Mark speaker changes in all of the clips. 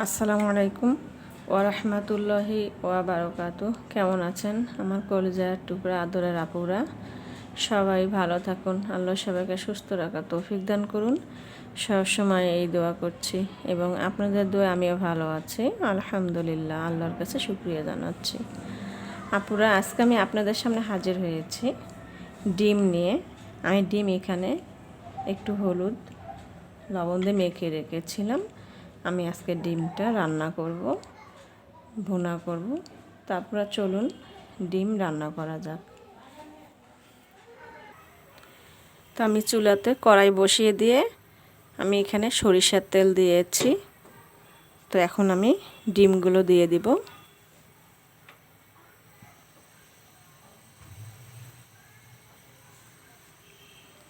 Speaker 1: আসসালামু আলাইকুম ওয়া রাহমাতুল্লাহি ওয়া বারাকাতুহু। কেমন আছেন আমার কলিজার টুকরা আদরের আপুরা? সবাই ভালো থাকুন, আল্লাহ সবাইকে সুস্থ রাখার তৌফিক দান করুন। সবসময় এই দোয়া করছি এবং আপনাদের দোয়া আমিও ভালো আছি, আলহামদুলিল্লাহ। আল্লাহর কাছে শুকরিয়া জানাচ্ছি। আপুরা, আজকে আমি আপনাদের সামনে হাজির হয়েছি ডিম নিয়ে। আমি ডিম এখানে একটু হলুদ লবণ দিয়ে মেখে রেখেছিলাম। আমি আজকে ডিমটা রান্না করব, ভুনা করব। তারপরে চলুন ডিম রান্না করা যাক। তো আমি চুলাতে কড়াই বসিয়ে দিয়ে আমি এখানে সরিষার তেল দিয়েছি। তো এখন আমি ডিমগুলো দিয়ে দিব।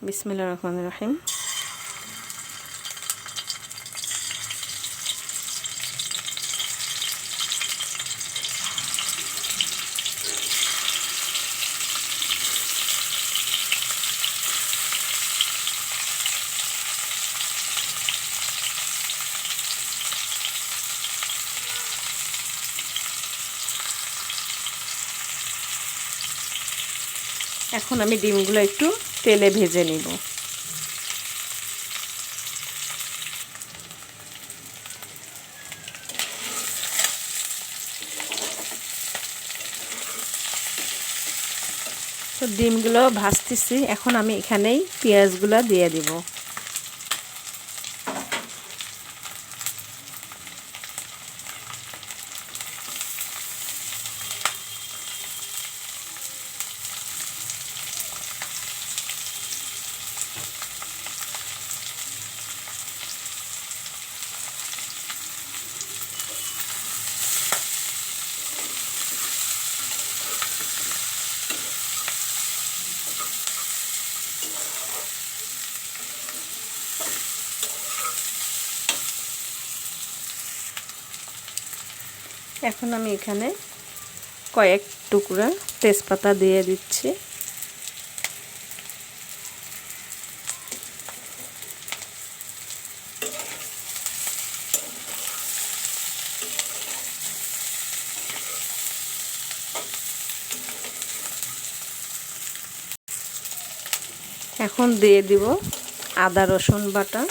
Speaker 1: বিসমিল্লাহির রহমানির রহিম। এখন আমি ডিমগুলো একটু তেলে ভেজে নিব। তো ডিমগুলো ভাজতেছি, এখন আমি এখানেই পেঁয়াজগুলো দিয়ে দিব। এখন আমি এখানে কয়েক টুকরা তেজপাতা দিয়ে দিচ্ছি। এখন দিয়ে দিব আদা রসুন বাটা।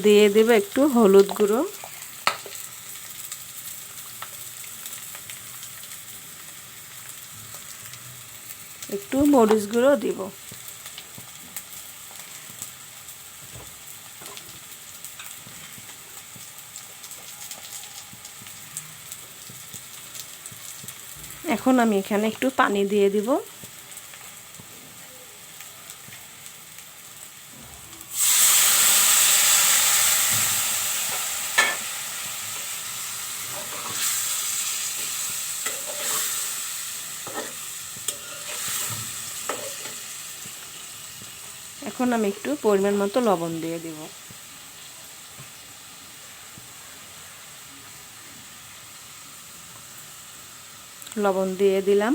Speaker 1: দিয়ে দেব একটু হলুদ গুঁড়ো, একটু মরিচ গুঁড়ো দিব। এখন আমি এখানে একটু পানি দিয়ে দিব। এখন আমি একটু পরিমাণ মতো লবণ দিয়ে দিব। লবণ দিয়ে দিলাম।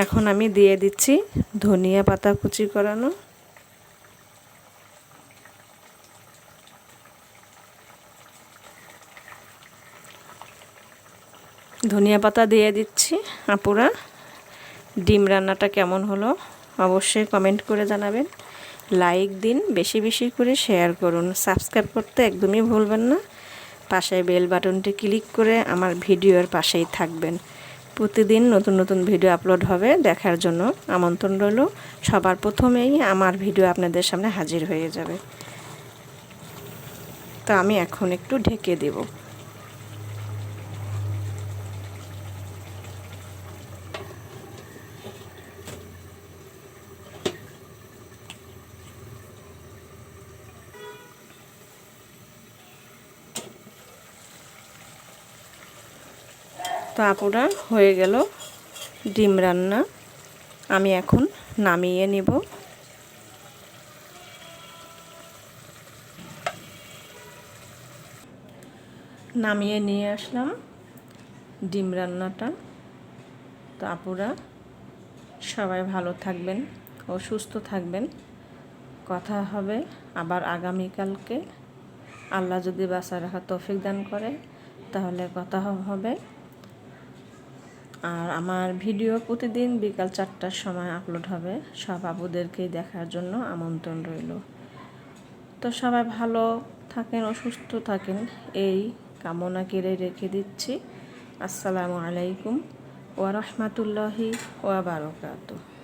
Speaker 1: এখন আমি দিয়ে দিচ্ছি ধনিয়া পাতা কুচি করানো। ধনিয়া পাতা দিয়ে দিচ্ছি। আপুরা, ডিম রান্নাটা কেমন হলো অবশ্যই কমেন্ট করে জানাবেন। লাইক দিন, বেশি বেশি করে শেয়ার করুন, সাবস্ক্রাইব করতে একদমই ভুলবেন না। পাশে বেল বাটনটি ক্লিক করে আমার ভিডিওর পাশেই থাকবেন। প্রতিদিন নতুন নতুন ভিডিও আপলোড হবে, দেখার জন্য আমন্ত্রণ রইল। সবার প্রথমেই আমার ভিডিও আপনাদের সামনে হাজির হয়ে যাবে। তো তো আমি এখন একটু ঢেকে দেব। তো আপুরা হয়ে গেল ডিম রান্না। আমি এখন নামিয়ে নিব। নামিয়ে নিয়ে আসলাম ডিম রান্নাটা। তো আপুরা সবাই ভালো থাকবেন ও সুস্থ থাকবেন। কথা হবে আবার আগামীকালকে, আল্লাহ যদি বাঁচা রাখা তৌফিক দান করে তাহলে কথা হবে। আর আমার ভিডিও প্রতিদিন বিকাল 4টার সময় আপলোড হবে। সব আপুদেরকেই দেখার জন্য আমন্ত্রণ রইল। তো সবাই ভালো থাকেন ও সুস্থ থাকেন এই কামনা করে রেখে দিচ্ছি। আসসালামু আলাইকুম ওয়া রাহমাতুল্লাহি ওয়া বারাকাতুহু।